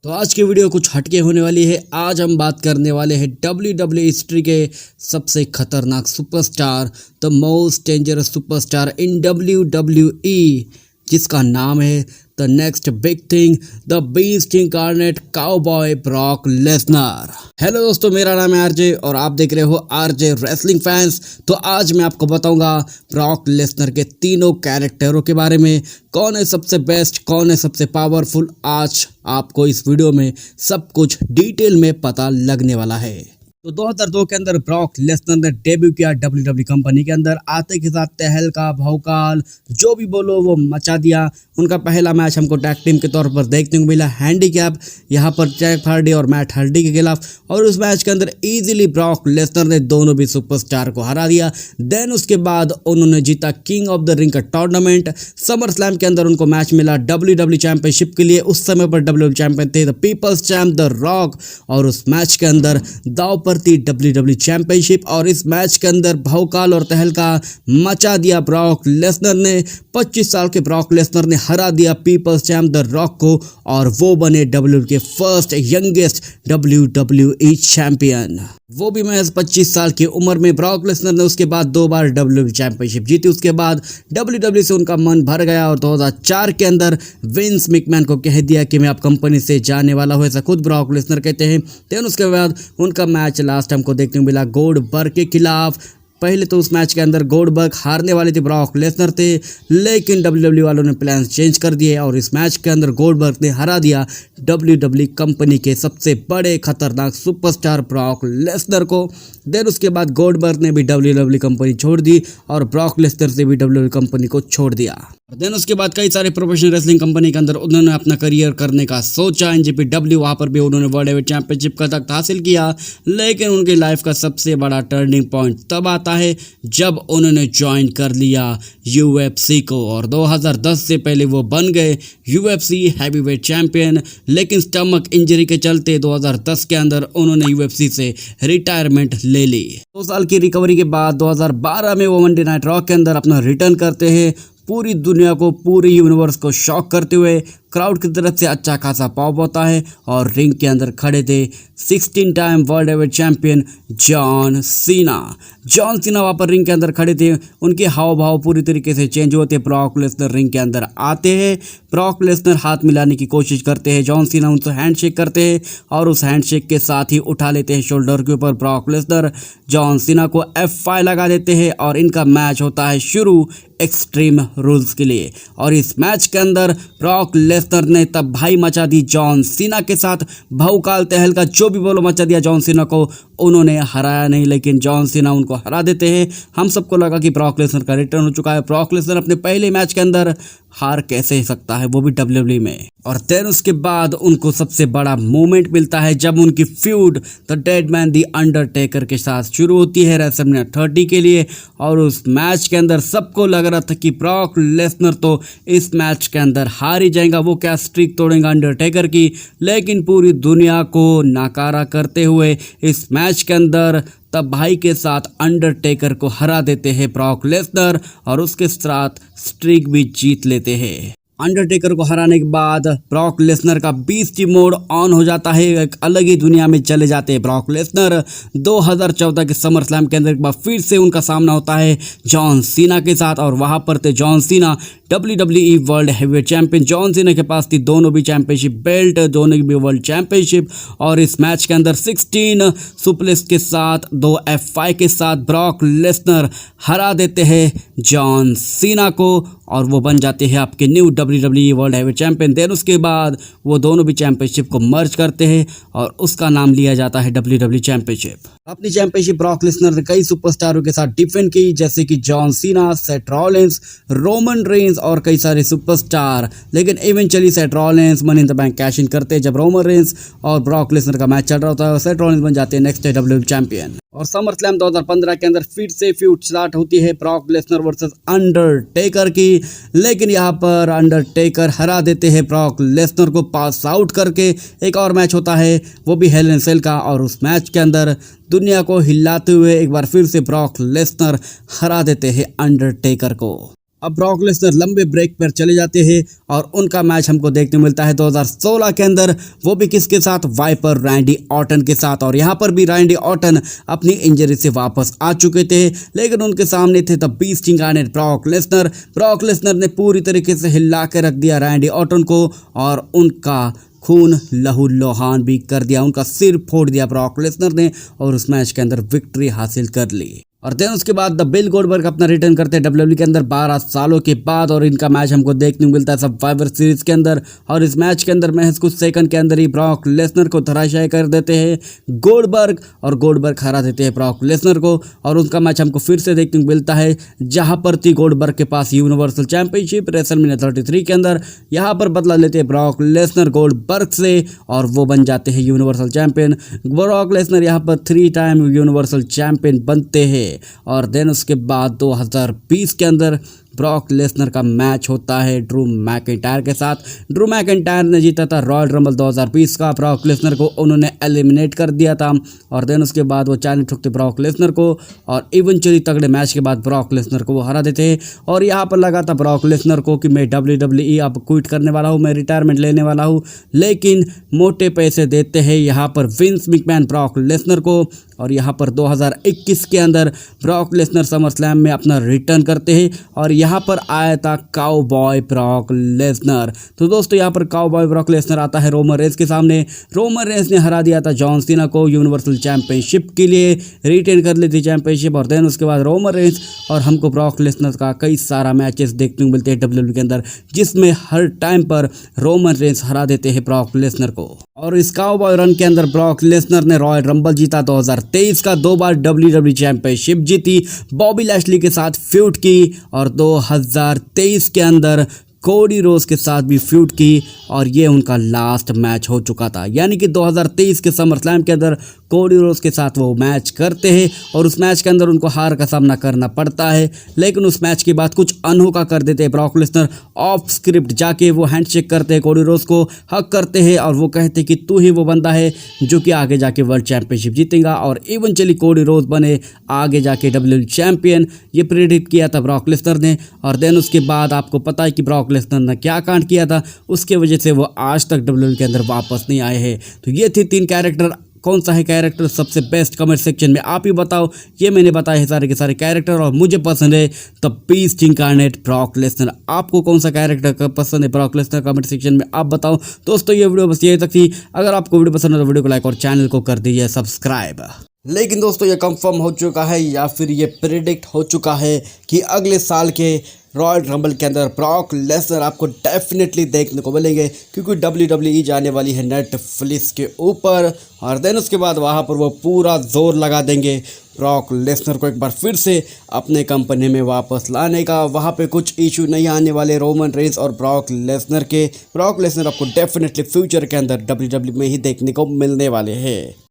तो आज की वीडियो कुछ हटके होने वाली है। आज हम बात करने वाले हैं WWE हिस्ट्री के सबसे खतरनाक superstar, the most dangerous superstar in WWE, जिसका नाम है the next big thing, the beast incarnate cowboy Brock Lesnar. Hello दोस्तों, मेरा नाम है आरजे और आप देख रहे हो आरजे रेसलिंग फैंस। तो आज मैं आपको बताऊंगा ब्रॉक लेसनर के तीनों कैरेक्टरों के बारे में, कौन है सबसे बेस्ट, कौन है सबसे पावरफुल। आज आपको इस वीडियो में सब कुछ डिटेल में पता लगने वाला है। तो 2002 के अंदर ब्रॉक लेसनर ने डेब्यू किया WWE कंपनी के अंदर। आते के साथ तहलका भौकाल जो भी बोलो वो मचा दिया। उनका पहला मैच हमको टैग टीम के तौर पर देखने को मिला, हैंडीकैप, यहाँ पर जेफ हार्डी और मैट हार्डी के खिलाफ। और उस मैच के अंदर इजीली ब्रॉक लेसनर ने दोनों भी सुपरस्टार को हरा दिया। देन उसके बाद उन्होंने जीता किंग ऑफ द रिंग का टूर्नामेंट। समर स्लैम के अंदर उनको मैच मिला WWE चैंपियनशिप के लिए। उस समय पर WWE चैंपियन थे the people's champ the Rock, और उस मैच के अंदर दाव पर थी WWE चैंपियनशिप। और इस मैच के अंदर भौकाल और तहलका मचा दिया ब्रॉक लेसनर ने। 25 साल के ब्रॉक लेसनर ने हरा दिया पीपल्स चैंप द रॉक को, और वो बने WWE के फर्स्ट यंगेस्ट WWE चैंपियन, वो भी महज 25 साल की उम्र में। ब्रॉक लेसनर ने उसके बाद 2 बार WWE चैंपियनशिप जीती। उसके बाद WWE से उनका मन भर गया और 2004 के अंदर विंस मैकमैन को कह दिया कि मैं आप कंपनी से जाने वाला हूँ, ऐसा खुद ब्रॉक लेसनर कहते हैं। देन उसके बाद उनका मैच लास्ट हमको देखने को मिला गोल्डबर्ग के खिलाफ। पहले तो उस मैच के अंदर गोल्डबर्ग हारने वाले थे, ब्रॉक लेसनर थे, लेकिन WWE वालों ने प्लान चेंज कर दिए और इस मैच के अंदर गोल्डबर्ग ने हरा दिया WWE कंपनी के सबसे बड़े खतरनाक सुपरस्टार ब्रॉक लेसनर को। देन उसके बाद गोल्डबर्ग ने भी WWE कंपनी छोड़ दी और ब्रॉक लेसनर से भी WWE कंपनी को छोड़ दिया। देन उसके बाद कई सारे प्रोफेशनल रेसलिंग कंपनी के अंदर उन्होंने अपना करियर करने का सोचा। NJPW, वहाँ पर भी उन्होंने वर्ल्ड हेवीवेट चैंपियनशिप का तख्त हासिल किया, लेकिन उनकी लाइफ का सबसे बड़ा टर्निंग पॉइंट तब आता है जब उन्होंने ज्वाइन कर लिया UFC को। और 2010 से पहले वो बन गए UFC हैवीवेट चैंपियन, लेकिन स्टमक इंजरी के चलते 2010 के अंदर उन्होंने UFC से रिटायरमेंट ले ली। 2 साल की रिकवरी के बाद 2012 में वो मंडे नाइट रॉ के अंदर अपना रिटर्न करते हैं, पूरी दुनिया को, पूरी यूनिवर्स को शॉक करते हुए। क्राउड की तरफ से अच्छा खासा पॉप होता है और रिंग के अंदर खड़े थे 16 time world heavyweight champion John Cena. John Cena वहाँ पर रिंग के अंदर खड़े थे, उनके हाव भाव पूरी तरीके से चेंज होते। ब्रॉक लेसनर रिंग के अंदर आते हैं, ब्रॉक लेसनर हाथ मिलाने की कोशिश करते हैं, जॉन सीना उनसे हैंडशेक करते हैं और उस हैंडशेक के साथ ही उठा लेते हैं शोल्डर के ऊपर ब्रॉक लेसनर। जॉन सीना को F5 लगा देते हैं और इनका मैच होता है शुरू एक्सट्रीम रूल्स के लिए। और इस मैच के अंदर ब्रॉक लेसनर ने तब भाई मचा दी जॉन सीना के साथ। भौकाल तहलका जो भी बोलो मचा दिया जॉन सीना को। उन्होंने हराया नहीं, लेकिन जॉन सीना उनको हरा देते हैं। हम सबको लगा कि ब्रॉक लेसनर का रिटर्न हो चुका है। ब्रॉक लेसनर अपने पहले मैच के अंदर हार कैसे सकता है, वो भी WWE में। और देन उसके बाद उनको सबसे बड़ा मोमेंट मिलता है जब उनकी feud the Dead Man the Undertaker के साथ शुरू होती है रेसलमेनिया 30 के लिए। और उस मैच के अंदर सबको लग रहा था कि ब्रॉक लेसनर तो इस मैच के अंदर हार ही जाएगा, वो क्या स्ट्रीक तोड़ेगा अंडरटेकर की। लेकिन पूरी दुनिया को नाकारा करते हुए इस मैच के अंदर तब भाई के साथ अंडरटेकर को हरा देते हैं ब्रॉक लेसनर, और उसके साथ स्ट्रीक भी जीत लेते हैं। अंडरटेकर को हराने के बाद ब्रॉक लेसनर का बीस्टी मोड ऑन हो जाता है, एक अलग ही दुनिया में चले जाते हैं ब्रॉक लेसनर। 2014 के समर स्लैम के अंदर एक बार फिर से उनका सामना होता है जॉन सीना के साथ, और वहां पर थे John Cena WWE world heavyweight champion. John Cena के पास थी दोनों भी चैंपियनशिप बेल्ट, दोनों भी वर्ल्ड चैंपियनशिप। और इस मैच के अंदर 16 सुप्लेक्स के साथ 2 F5 के साथ ब्रॉक लेसनर हरा देते हैं जॉन सीना को, और वो बन जाते हैं आपके new WWE world heavyweight champion. Then उसके बाद वो दोनों भी चैंपियनशिप को मर्ज करते हैं और उसका नाम लिया जाता है WWE चैंपियनशिप। अपनी चैंपियनशिप ब्रॉक लेसनर ने कई सुपरस्टारों के साथ डिफेंड की, जैसे कि John Cena, Seth Rollins, Roman Reigns और कई सारे सुपरस्टार। लेकिन eventually Seth Rollins money in the bank cash in करते हैं जब रोमन रेंस और ब्रॉक लेसनर का मैच चल रहा होता है। सेथ रॉलिंस बन जाते हैं नेक्स्ट WWE चैंपियन। और समर स्लैम 2015 के अंदर फिर से फ्यूड स्टार्ट होती है ब्रॉक लेसनर वर्सेस अंडरटेकर की, लेकिन यहाँ पर अंडरटेकर हरा देते हैं ब्रॉक लेसनर को पास आउट करके। एक और मैच होता है, वो भी हेल इन सेल का, और उस मैच के अंदर दुनिया को हिलाते हुए एक बार फिर से ब्रॉक लेसनर हरा देते हैं अंडरटेकर को। अब ब्रॉक लेसनर लंबे ब्रेक पर चले जाते हैं और उनका मैच हमको देखने मिलता है 2016 के अंदर, वो भी किसके साथ, वाइपर रैंडी ऑर्टन के साथ। और यहाँ पर भी रैंडी ऑर्टन अपनी इंजरी से वापस आ चुके थे, लेकिन उनके सामने थे the beast incarnate Brock Lesnar. Brock Lesnar ने पूरी तरीके से हिला के रख दिया रैंडी ऑर्टन को और उनका खून लहू लोहान भी कर दिया, उनका सिर फोड़ दिया ब्रॉक लेसनर ने और उस मैच के अंदर विक्ट्री हासिल कर ली। और देन उसके बाद द बिल गोल्डबर्ग अपना रिटर्न करते हैं डब्ल्यूडब्ल्यूई के अंदर 12 सालों के बाद और इनका मैच हमको देखने को मिलता है सर्वाइवर सीरीज के अंदर। और इस मैच के अंदर महज कुछ सेकंड के अंदर ही ब्रॉक लेसनर को धराशायी कर देते हैं गोल्डबर्ग और गोल्डबर्ग हरा देते हैं ब्रॉक लेसनर को। और उनका मैच हमको फिर से देखने को मिलता है जहां पर थी गोल्डबर्ग के पास यूनिवर्सल चैंपियनशिप रेसलमेनिया 33 के अंदर। यहाँ पर बदला लेते हैं ब्रॉक लेसनर गोल्डबर्ग से और वो बन जाते हैं यूनिवर्सल चैंपियन। ब्रॉक लेसनर यहाँ पर 3 टाइम यूनिवर्सल चैंपियन बनते हैं। और देन उसके बाद 2020 के अंदर ब्रॉक लेसनर का मैच होता है ड्रू मैकिंटायर के साथ। ड्रू मैकिंटायर ने जीता था रॉयल रंबल 2020 का, ब्रॉक लेसनर को उन्होंने एलिमिनेट कर दिया था। और देन उसके बाद वो चांदी ठुकते ब्रॉक लेसनर को और इवेंचुअली तगड़े मैच के बाद ब्रॉक लेसनर को वो हरा देते हैं। और यहाँ पर लगा था ब्रॉक लेसनर को कि मैं डब्ल्यूडब्ल्यूई अब क्विट करने वाला हूँ, मैं रिटायरमेंट लेने वाला हूँ, लेकिन मोटे पैसे देते हैं यहाँ पर विंस मैकमैन ब्रॉक लेसनर को। और यहाँ पर 2021 के अंदर ब्रॉक लेसनर समर स्लैम में अपना रिटर्न करते हैं और यहाँ पर आया था काउबॉय ब्रॉक लेसनर। तो दोस्तों यहाँ पर काउबॉय ब्रॉक लेसनर आता है रोमन रेंस के सामने। रोमन रेंस ने हरा दिया था जॉन सीना को यूनिवर्सल चैंपियनशिप के लिए, रिटेन कर ली थी चैंपियनशिप। और देन उसके बाद रोमन रेंस और हमको ब्रॉक लेसनर का कई सारा मैचेस देखने को मिलते हैं डब्ल्यूडब्ल्यूई के अंदर, जिसमें हर टाइम पर रोमन रेंस हरा देते हैं ब्रॉक लेसनर को। और इस काउबॉय रन के अंदर ब्रॉक लेसनर ने रॉयल रंबल जीता 2023 का, 2 बार डब्ल्यूडब्ल्यूई चैंपियनशिप जीती, बॉबी लैशली के साथ फ्यूड की और 2023 के अंदर कोडी रोज के साथ भी फ्यूड की और ये उनका लास्ट मैच हो चुका था। यानी कि 2023 के समर स्लैम के अंदर कोडी रोज के साथ वो मैच करते हैं और उस मैच के अंदर उनको हार का सामना करना पड़ता है, लेकिन उस मैच के बाद कुछ अनोखा कर देते हैं ब्रॉक लेसनर। ऑफ स्क्रिप्ट जाके वो हैंडशेक करते हैं कोडी रोज को, हक करते हैं और वो कहते हैं कि तू ही वो बंदा है जो कि आगे जाके वर्ल्ड चैंपियनशिप जीतेगा। और इवेंचुअली कोडी रोज बने आगे जाके डब्ल्यूडब्ल्यूई चैंपियन, ये प्रेडिक्ट किया था ब्रॉक लेसनर ने। और देन उसके बाद आपको पता है कि ब्रॉक लेसनर ने क्या कांड किया था, उसके वजह से वो आज तक डब्ल्यूडब्ल्यूई के अंदर वापस नहीं आए हैं। तो ये थे 3 कैरेक्टर। कौन सा है कैरेक्टर सबसे बेस्ट, कमेंट सेक्शन में आप ही बताओ। ये मैंने बताए हैं सारे के सारे कैरेक्टर और मुझे पसंद है the beast incarnate Brock Lesnar. आपको कौन सा कैरेक्टर पसंद है ब्रॉक लेसनर, कमेंट सेक्शन में आप बताओ। दोस्तों ये वीडियो बस यही तक थी। अगर आपको वीडियो पसंद है तो वीडियो को लाइक और चैनल को कर दीजिए सब्सक्राइब। लेकिन दोस्तों ये कंफर्म हो चुका है या फिर ये प्रेडिक्ट हो चुका है कि अगले साल के रॉयल रंबल के अंदर ब्रॉक लेसनर आपको डेफिनेटली देखने को मिलेंगे, क्योंकि डब्ल्यूडब्ल्यूई जाने वाली है नेटफ्लिक्स के ऊपर। और देन उसके बाद वहाँ पर वो पूरा जोर लगा देंगे ब्रॉक लेसनर को एक बार फिर से अपने कंपनी में वापस लाने का। वहाँ पे कुछ इशू नहीं आने वाले रोमन रेंस और ब्रॉक लेसनर के। ब्रॉक लेसनर आपको डेफिनेटली फ्यूचर के अंदर डब्ल्यूडब्ल्यूई में ही देखने को मिलने वाले हैं।